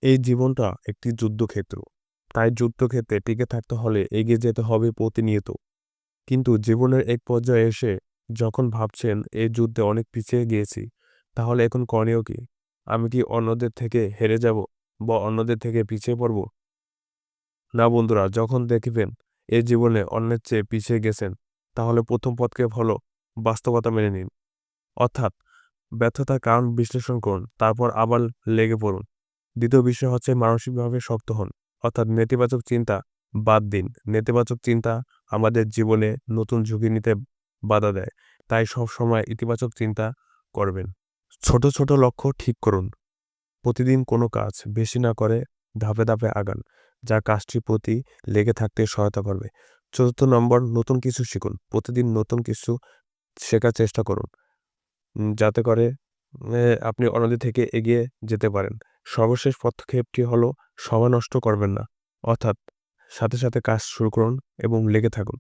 এই জীবনটা একটি যুদ্ধক্ষেত্র। তাই যুদ্ধক্ষেত্রে টিকে থাকতে হলে এগিয়ে যেতে হবে প্রতিনিয়ত। কিন্তু জীবনের এক পর্যায়ে এসে যখন ভাবছেন এই যুদ্ধে অনেক পিছিয়ে গিয়েছি, তাহলে এখন করণীয় কি? আমি কি অন্যদের থেকে হেরে যাব বা অন্যদের থেকে পিছিয়ে পড়ব? না বন্ধুরা, যখন দেখবেন এই জীবনে অন্যের চেয়ে পিছিয়ে গেছেন, তাহলে প্রথম পদক্ষেপ হলো বাস্তবতা মেনে নিন। অর্থাৎ ব্যর্থতার কারণ বিশ্লেষণ করুন, তারপর আবার লেগে পড়ুন। দ্বিতীয় বিষয় হচ্ছে মানসিকভাবে শক্ত হন। অর্থাৎ নেতিবাচক চিন্তা বাদ দিন। নেতিবাচক চিন্তা আমাদের জীবনে নতুন ঝুঁকি নিতে বাধা দেয়। তাই সব সময় ইতিবাচক চিন্তা করবেন। ছোট ছোট লক্ষ্য ঠিক করুন। প্রতিদিন কোনো কাজ বেশি না করে ধাপে ধাপে আগান, যা কাজটির প্রতি লেগে থাকতে সহায়তা করবে। চতুর্থ নম্বর, নতুন কিছু শিখুন। প্রতিদিন নতুন কিছু শেখার চেষ্টা করুন, যাতে করে আপনি অন্যদের থেকে এগিয়ে যেতে পারেন। সর্বশেষ পদক্ষেপটি হলো সময় নষ্ট করবেন না। অর্থাৎ সাথে সাথে কাজ শুরু করুন এবং লেগে থাকুন।